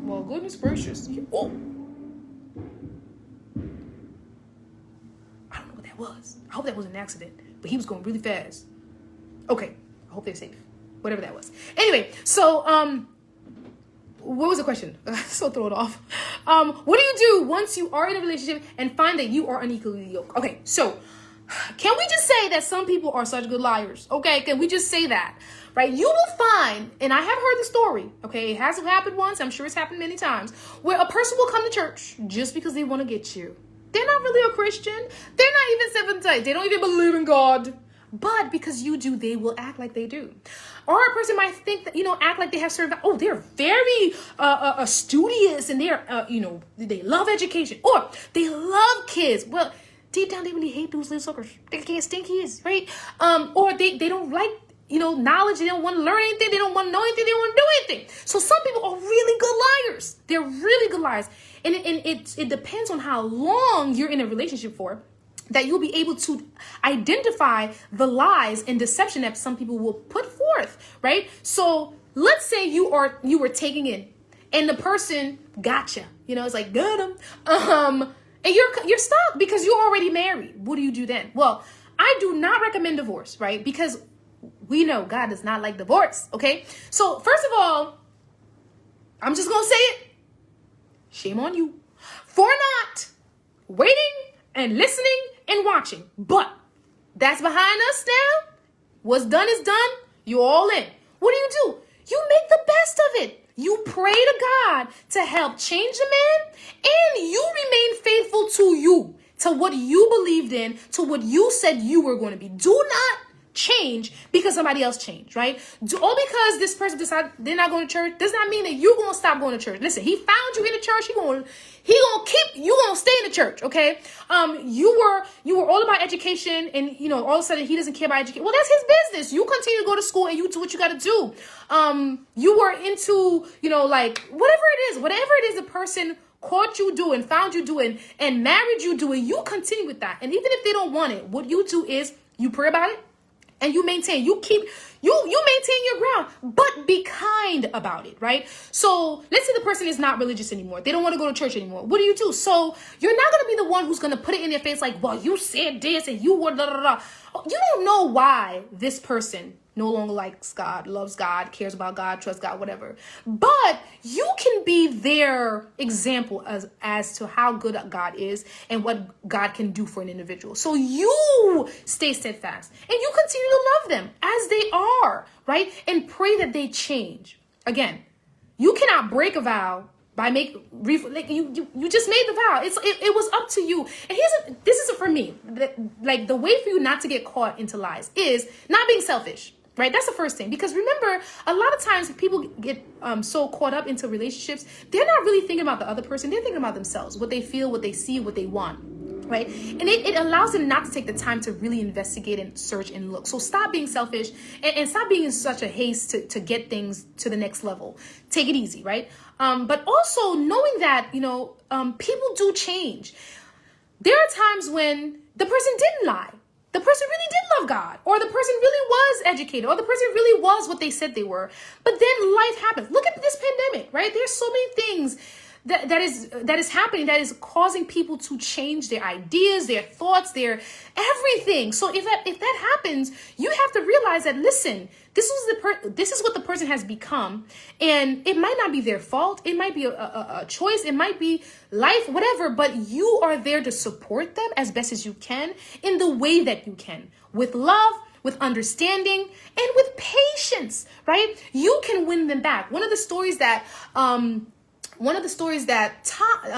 well, goodness gracious. Oh, I don't know what that was. I hope that was an accident, but he was going really fast. Okay, I hope they're safe. Whatever that was. Anyway, so, what was the question? So thrown off. What do you do once you are in a relationship and find that you are unequally yoked? Okay, so can we just say that some people are such good liars? Okay, can we just say that? Right? You will find, and I have heard the story, okay, it hasn't happened once, I'm sure it's happened many times, where a person will come to church just because they want to get you. They're not really a Christian. They're not even Seventh-day. They don't even believe in God. But because you do, they will act like they do. Or a person might think that, act like they have certain, they're very studious and they're, they love education or they love kids. Well, deep down, they really hate those little suckers. They can't stand kids, right? Or they don't like, knowledge. They don't want to learn anything. They don't want to know anything. They don't want to do anything. So some people are really good liars. They're really good liars. And it depends on how long you're in a relationship for, that you'll be able to identify the lies and deception that some people will put forth, right? So let's say you were taking in and the person gotcha, it's like, got him. And you're stuck because you're already married. What do you do then? Well, I do not recommend divorce, right? Because we know God does not like divorce, okay? So first of all, I'm just going to say it. Shame on you for not waiting and listening and watching. But that's behind us now. What's done is done. You're all in. What do? You make the best of it. You pray to God to help change the man, and you remain faithful to you, to what you believed in, to what you said you were going to be. Do not change because somebody else changed, right? All because this person decided they're not going to church does not mean that you're going to stop going to church. Listen, he found you in the church. He gonna keep you gonna stay in the church, okay? You were all about education, and all of a sudden he doesn't care about education. Well, that's his business. You continue to go to school and you do what you got to do. You were into like whatever it is the person caught you doing, found you doing, and married you doing. You continue with that, and even if they don't want it, what you do is you pray about it. And you maintain your ground, but be kind about it, right? So let's say the person is not religious anymore. They don't want to go to church anymore. What do? So you're not going to be the one who's going to put it in their face like, well, you said this and you were da da da. You don't know why this person no longer likes God, loves God, cares about God, trusts God, whatever. But you can be their example as to how good God is and what God can do for an individual. So you stay steadfast and you continue to love them as they are, right? And pray that they change. Again, you cannot break a vow by you just made the vow. It was up to you. And this is for me. Like the way for you not to get caught into lies is not being selfish. Right? That's the first thing. Because remember, a lot of times people get so caught up into relationships, they're not really thinking about the other person. They're thinking about themselves, what they feel, what they see, what they want. Right? And it allows them not to take the time to really investigate and search and look. So stop being selfish and stop being in such a haste to get things to the next level. Take it easy, right? But also knowing that, people do change. There are times when the person didn't lie. The person really did love God, or the person really was educated, or the person really was what they said they were. But then life happens. Look at this pandemic, right? There's so many things that is happening that is causing people to change their ideas, their thoughts, their everything. So if that happens, you have to realize that, listen, this is what the person has become, and it might not be their fault. It might be a choice. It might be life, whatever, but you are there to support them as best as you can in the way that you can, with love, with understanding, and with patience, right? You can win them back. One of the stories that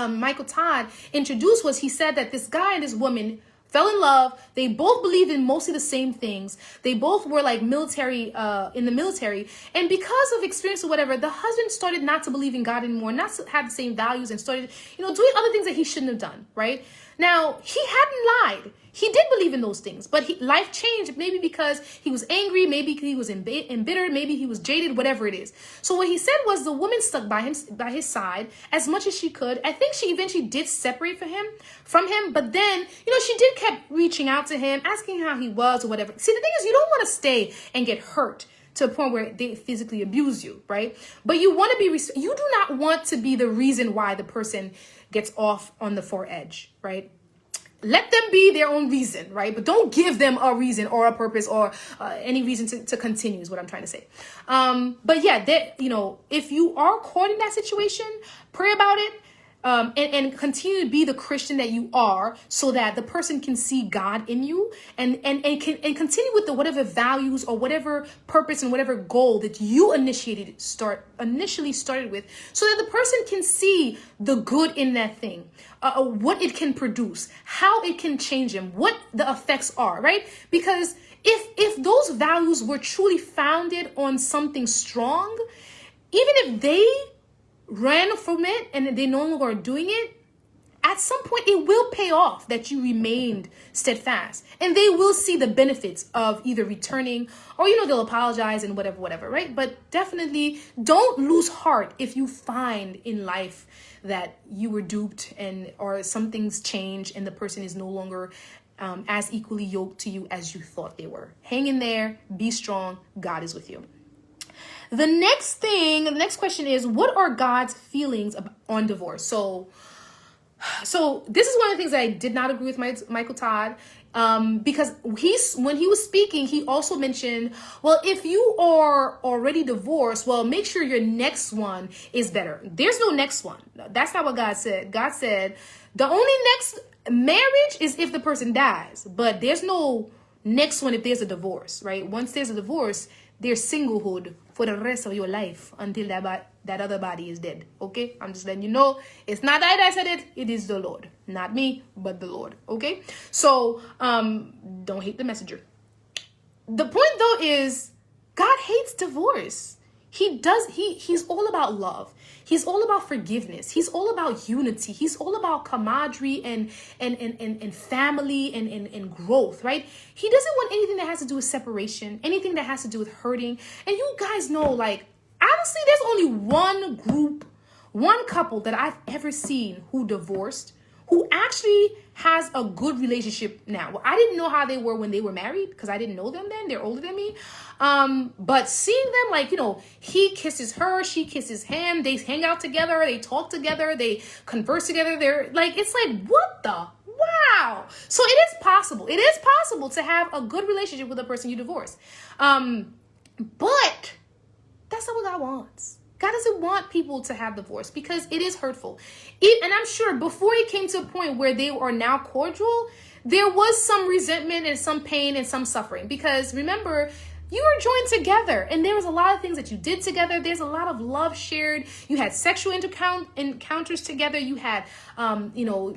Michael Todd introduced was, he said that this guy and this woman fell in love. They both believed in mostly the same things. They both were like in the military. And because of experience or whatever, the husband started not to believe in God anymore, not to have the same values, and started, doing other things that he shouldn't have done, right? Now, he hadn't lied. He did believe in those things, but life changed, maybe because he was angry, maybe he was embittered, maybe he was jaded, whatever it is. So what he said was the woman stuck by his side as much as she could. I think she eventually did separate from him, but then, she did kept reaching out to him, asking how he was or whatever. See, the thing is, you don't want to stay and get hurt to a point where they physically abuse you, right? But you want to be, you do not want to be the reason why the person gets off on the far edge, right? Let them be their own reason, right? But don't give them a reason or a purpose or any reason to continue is what I'm trying to say. But yeah, if you are caught in that situation, pray about it. And continue to be the Christian that you are, so that the person can see God in you and continue with the whatever values or whatever purpose and whatever goal that you initially started with, so that the person can see the good in that thing, what it can produce, how it can change them, what the effects are, right? Because if those values were truly founded on something strong, even if they ran from it and they no longer are doing it, at some point it will pay off that you remained steadfast, and they will see the benefits of either returning or they'll apologize and whatever, right? But definitely don't lose heart if you find in life that you were duped or some things change and the person is no longer as equally yoked to you as you thought they were. Hang in there, be strong, God is with you. The next question is, what are God's feelings on divorce? So this is one of the things that I did not agree with Michael Todd, because when he was speaking, he also mentioned, well, if you are already divorced, well, make sure your next one is better. There's no next one. That's not what God said. God said the only next marriage is if the person dies, but there's no next one if there's a divorce, right? Once there's a divorce, there's singlehood for the rest of your life until that other body is dead. Okay, I'm just letting you know, it's not I said it, it is the Lord, not me, but the Lord. Okay, so don't hate the messenger. the point though is God hates divorce. He's all about love. He's all about forgiveness. He's all about unity. He's all about camaraderie and family and growth, right? He doesn't want anything that has to do with separation, anything that has to do with hurting. And you guys know, like, honestly, there's only one couple that I've ever seen who divorced, who actually has a good relationship now. Well, I didn't know how they were when they were married because I didn't know them then. They're older than me. But seeing them, like, he kisses her, she kisses him. They hang out together. They talk together. They converse together. They're like, it's like, what the? Wow. So it is possible. It is possible to have a good relationship with a person you divorce. But that's not what God wants. God doesn't want people to have divorce because it is hurtful. And I'm sure before it came to a point where they are now cordial, there was some resentment and some pain and some suffering. Because remember, you were joined together and there was a lot of things that you did together. There's a lot of love shared. You had sexual encounters together. You had,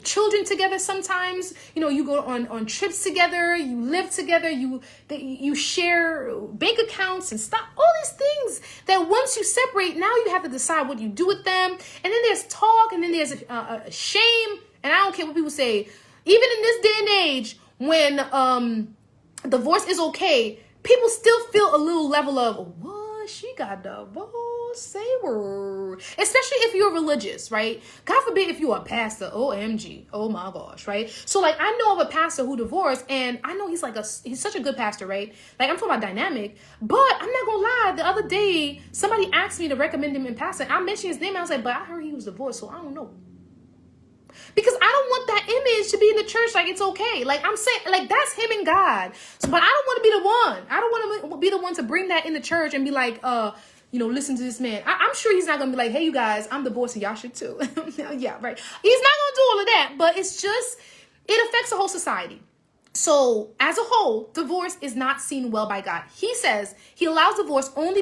children together sometimes. You go on trips together. You live together. You share bank accounts and stuff. All these things that once you separate, now you have to decide what you do with them. And then there's talk and then there's a shame. And I don't care what people say. Even in this day and age when divorce is okay, people still feel a little level of, what? She got divorced? Say word. Especially if you're religious, right? God forbid if you're a pastor. OMG. Oh my gosh, right? So like, I know of a pastor who divorced and I know he's such a good pastor, right? Like, I'm talking about dynamic, but I'm not gonna lie. The other day, somebody asked me to recommend him in pastor. I mentioned his name. I was like, but I heard he was divorced, so I don't know. Because I don't want that image to be in the church like it's okay. Like, I'm saying, like, that's him and God. So, but I don't want to be the one. I don't want to be the one to bring that in the church and be like, listen to this man. I'm sure he's not going to be like, hey, you guys, I'm divorced and y'all should too. Yeah, right. He's not going to do all of that. But it's just, it affects the whole society. So as a whole, divorce is not seen well by God. He says he allows divorce only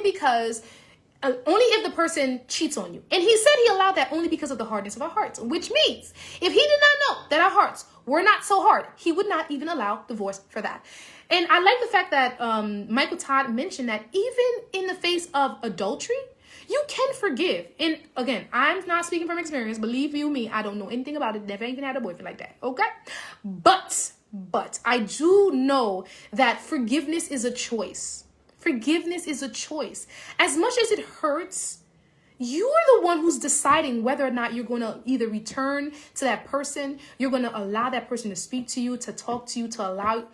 if the person cheats on you. And he said he allowed that only because of the hardness of our hearts, which means if he did not know that our hearts were not so hard, he would not even allow divorce for that. And I like the fact that Michael Todd mentioned that even in the face of adultery, you can forgive. And again, I'm not speaking from experience. Believe you me, I don't know anything about it. Never even had a boyfriend like that. Okay? But I do know that forgiveness is a choice. Forgiveness is a choice. As much as it hurts, you're the one who's deciding whether or not you're going to either return to that person, you're going to allow that person to speak to you, to talk to you, to allow,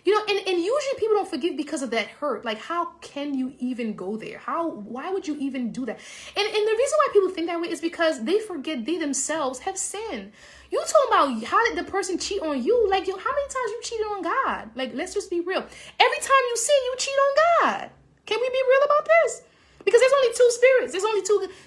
and usually people don't forgive because of that hurt. Like, how can you even go there? Why would you even do that? And the reason why people think that way is because they forget they themselves have sinned. You talking about how did the person cheat on you? Like, how many times you cheated on God? Like, let's just be real. Every time you sin, you cheat on God. Can we be real about this? Because there's only two spirits. There's only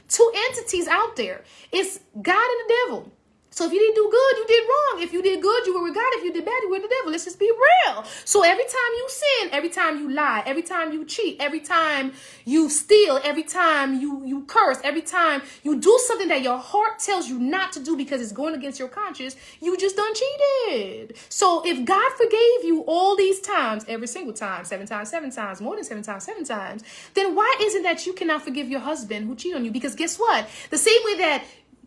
two entities out there. It's God and the devil. So if you didn't do good, you did wrong. If you did good, you were with God. If you did bad, you were with the devil. Let's just be real. So every time you sin, every time you lie, every time you cheat, every time you steal, every time you curse, every time you do something that your heart tells you not to do because it's going against your conscience, you just done cheated. So if God forgave you all these times, every single time, 7 times, more than 7 times, then why is it that you cannot forgive your husband who cheated on you? Because guess what? The same way that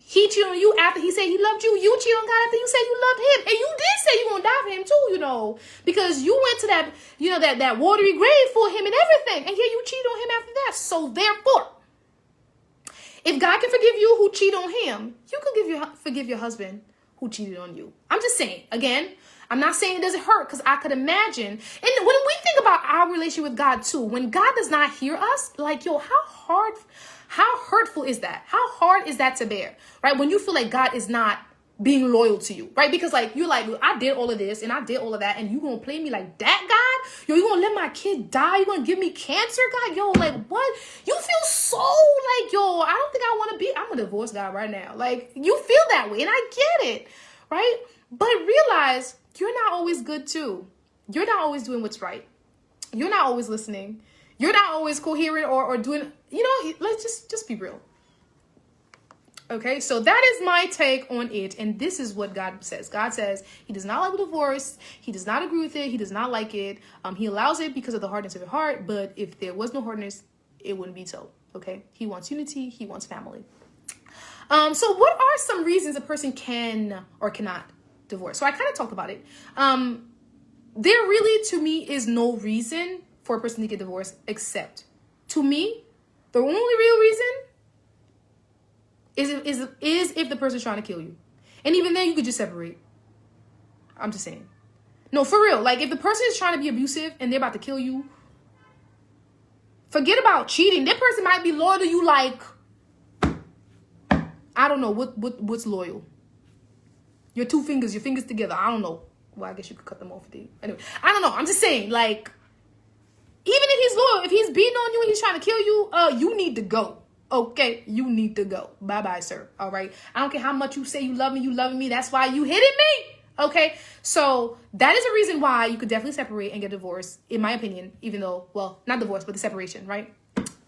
he cheated on you after he said he loved you, you cheated on God after you said you loved him. And you did say you were going to die for him too, because you went to that, that watery grave for him and everything. And yet you cheated on him after that. So therefore, if God can forgive you who cheated on him, you can forgive your husband who cheated on you. I'm just saying, again, I'm not saying it doesn't hurt because I could imagine. And when we think about our relationship with God too, when God does not hear us, like, how hurtful is that? How hard is that to bear, right? When you feel like God is not being loyal to you, right? Because like, you're like, I did all of this and I did all of that. And you going to play me like that, God? Yo, you going to let my kid die? You going to give me cancer, God? Yo, like what? You feel so like, yo, I don't think I want to be, I'm a divorce guy right now. Like, you feel that way and I get it, right? But realize you're not always good too. You're not always doing what's right. You're not always listening. You're not always coherent or doing, let's just be real. Okay, so that is my take on it. And this is what God says. God says he does not like divorce. He does not agree with it. He does not like it. He allows it because of the hardness of your heart. But if there was no hardness, it wouldn't be so. Okay, he wants unity. He wants family. So what are some reasons a person can or cannot divorce? So I kind of talked about it. There really, to me, is no reason for a person to get divorced except, to me, the only real reason is if the person's trying to kill you. And even then, you could just separate. I'm just saying. No, for real. Like, if the person is trying to be abusive and they're about to kill you, forget about cheating. That person might be loyal to you like, I don't know, what's loyal? Your fingers together. I don't know. Well, I guess you could cut them off. Anyway, I don't know. I'm just saying, like, even if he's loyal, if he's beating on you and he's trying to kill you, you need to go. Okay, you need to go. Bye-bye, sir. All right? I don't care how much you say you love me, you loving me. That's why you hitting me. Okay? So that is a reason why you could definitely separate and get divorced, in my opinion, even though, well, not divorce, but the separation, right?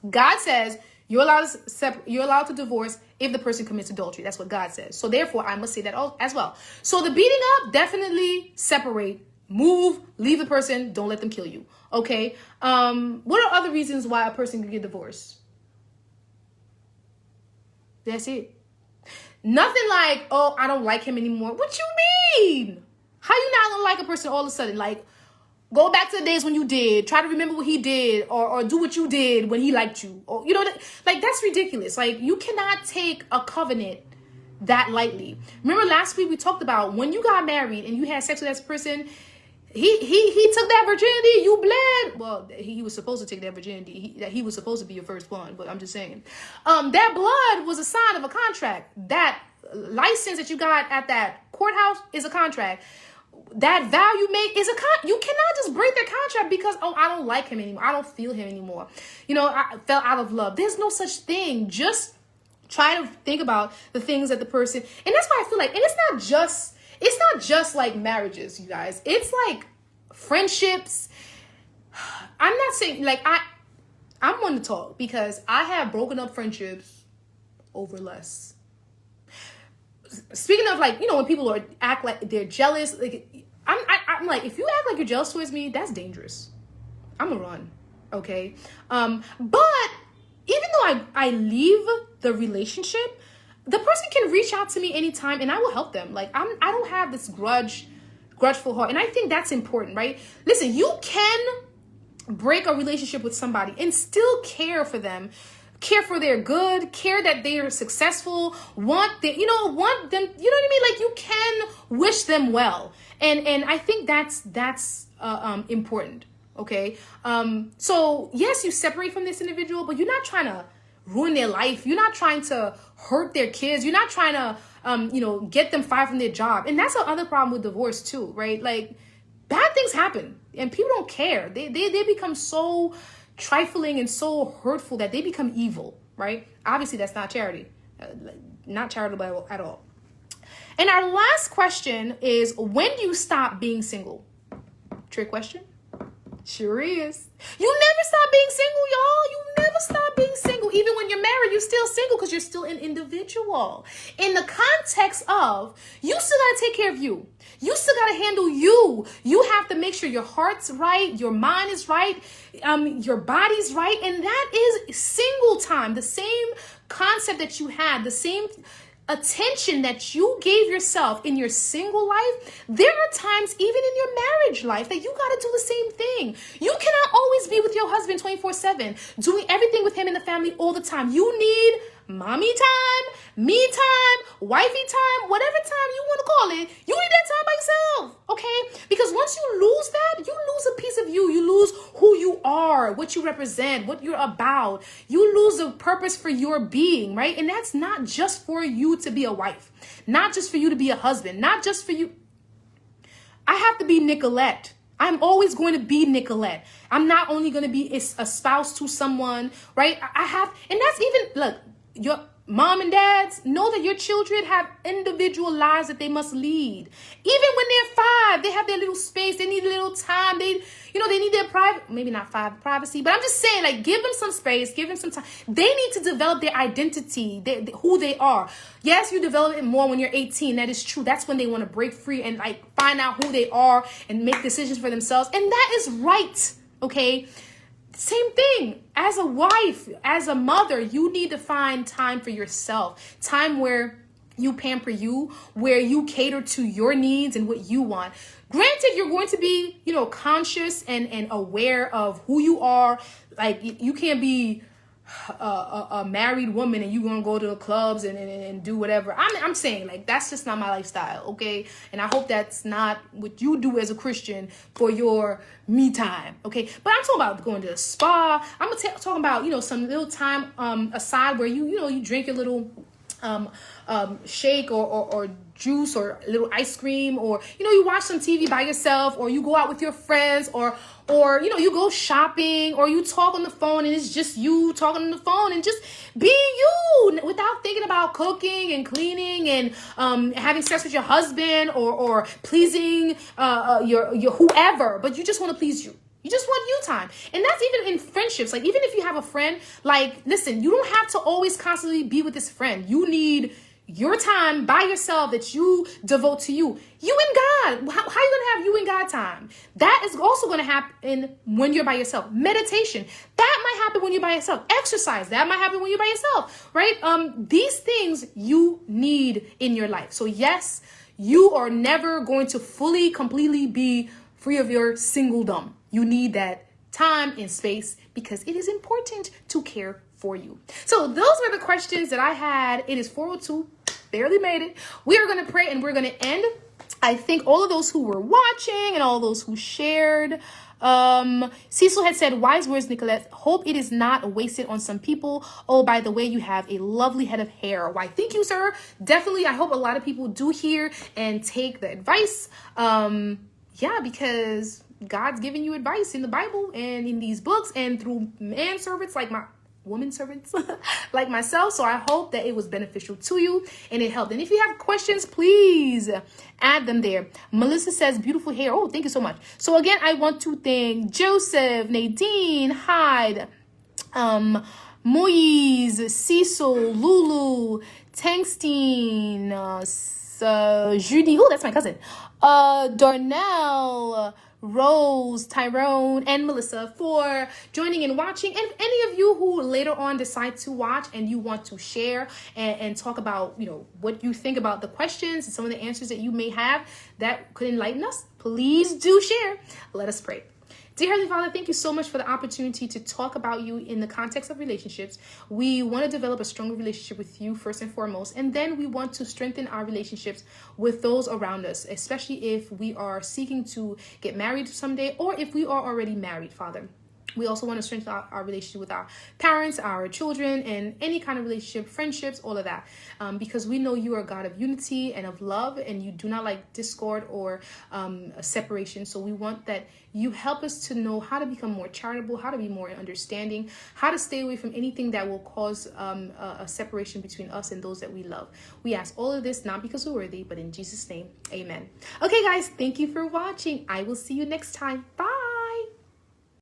God says you're allowed to divorce if the person commits adultery. That's what God says. So therefore, I must say that as well. So the beating up, definitely separate, move, leave the person, don't let them kill you. Okay? What are other reasons why a person could get divorced? That's it. Nothing like, oh, I don't like him anymore. What you mean? How you not gonna like a person all of a sudden? Like, go back to the days when you did. Try to remember what he did or do what you did when he liked you. Or, you know, like, that's ridiculous. Like, you cannot take a covenant that lightly. Remember last week we talked about when you got married and you had sex with that person, he took that virginity, you bled. Well, he was supposed to take that virginity. He was supposed to be your firstborn, but I'm just saying. That blood was a sign of a contract. That license that you got at that courthouse is a contract. That vow you make is you cannot just break that contract because, oh, I don't like him anymore. I don't feel him anymore. You know, I fell out of love. There's no such thing. Just try to think about the things that the person, and that's why I feel like, and it's not just like marriages, you guys. It's like friendships. I'm not saying, like, I'm one to talk because I have broken up friendships over less. Speaking of, like, you know, when people act like they're jealous, like, I'm like, if you act like you're jealous towards me, that's dangerous. I'm gonna run, okay? But even though I leave the relationship, the person can reach out to me anytime and I will help them. Like, I don't have this grudgeful heart. And I think that's important, right? Listen, you can break a relationship with somebody and still care for them, care for their good, care that they are successful, want them, you know what I mean? Like, you can wish them well. And I think that's important. Okay. So yes, you separate from this individual, but you're not trying to ruin their life. You're not trying to hurt their kids. You're not trying to, get them fired from their job. And that's another problem with divorce too, right? Like, bad things happen and people don't care. They become so trifling and so hurtful that they become evil, right? Obviously, that's not charity, not charitable at all. And our last question is, when do you stop being single? Trick question. Sure is. You never stop being single, y'all. You never stop being single. Even when you're married, you're still single because you're still an individual. In the context of, you still got to take care of you. You still got to handle you. You have to make sure your heart's right, your mind is right, your body's right. And that is single time. The same concept that you had, the same attention that you gave yourself in your single life, there are times even in your marriage life that you got to do the same thing. You cannot always be with your husband 24/7, doing everything with him in the family all the time. You need mommy time, me time, wifey time, whatever time you want to call it. You need that time by yourself, okay? Because once you lose that, you lose a piece of you. You lose who you are, what you represent, what you're about. You lose the purpose for your being, right? And that's not just for you to be a wife, not just for you to be a husband, not just for you. I have to be Nicolette. I'm always going to be Nicolette. I'm not only going to be a spouse to someone, right? And that's even, look, Mom and dads, know that your children have individual lives that they must lead. Even when they're 5, they have their little space. They need a little time. They need their private, maybe not privacy, but I'm just saying, like, give them some space, give them some time. They need to develop their identity, who they are. Yes, you develop it more when you're 18. That is true. That's when they want to break free and like find out who they are and make decisions for themselves. And that is right. Okay. Same thing as a wife, as a mother, you need to find time for yourself, time where you pamper you, where you cater to your needs and what you want. Granted, you're going to be, conscious and aware of who you are. Like, you can't be a married woman and you're going to go to the clubs and do whatever. I'm saying, like, that's just not my lifestyle, okay? And I hope that's not what you do as a Christian for your me time, okay? But I'm talking about going to the spa. I'm talking about, some little time aside where you drink your little shake or juice or a little ice cream, or you watch some TV by yourself, or you go out with your friends, or you go shopping, or you talk on the phone and it's just you talking on the phone and just being you without thinking about cooking and cleaning and having sex with your husband or pleasing your whoever, but you just want to please you. You just want you time. And that's even in friendships. Like, even if you have a friend, like, listen, you don't have to always constantly be with this friend. You need your time by yourself that you devote to you. You and God. How are you going to have you and God time? That is also going to happen when you're by yourself. Meditation. That might happen when you're by yourself. Exercise. That might happen when you're by yourself, right? These things you need in your life. So yes, you are never going to fully, completely be free of your singledom. You need that time and space because it is important to care for you. So those were the questions that I had. It is 4:02, barely made it. We are going to pray and we're going to end. I thank all of those who were watching and all those who shared. Cecil had said, wise words, Nicolette. Hope it is not wasted on some people. Oh, by the way, you have a lovely head of hair. Why, thank you, sir. Definitely. I hope a lot of people do hear and take the advice. Because God's giving you advice in the Bible and in these books and through manservants like my woman servants like myself. So I hope that it was beneficial to you and it helped. And if you have questions, please add them there. Melissa says, beautiful hair. Oh, thank you so much. So again, I want to thank Joseph, Nadine, Hyde, Moise, Cecil, Lulu, Tankstein, Judy. Oh, that's my cousin. Darnell, Rose, Tyrone, and Melissa for joining and watching. And any of you who later on decide to watch and you want to share and talk about, what you think about the questions and some of the answers that you may have that could enlighten us, please do share. Let us pray. Dear Heavenly Father, thank you so much for the opportunity to talk about you in the context of relationships. We want to develop a stronger relationship with you first and foremost, and then we want to strengthen our relationships with those around us, especially if we are seeking to get married someday or if we are already married, Father. We also want to strengthen our relationship with our parents, our children, and any kind of relationship, friendships, all of that. Because we know you are a God of unity and of love, and you do not like discord or separation. So we want that you help us to know how to become more charitable, how to be more understanding, how to stay away from anything that will cause a separation between us and those that we love. We ask all of this, not because we're worthy, but in Jesus' name, amen. Okay, guys, thank you for watching. I will see you next time. Bye.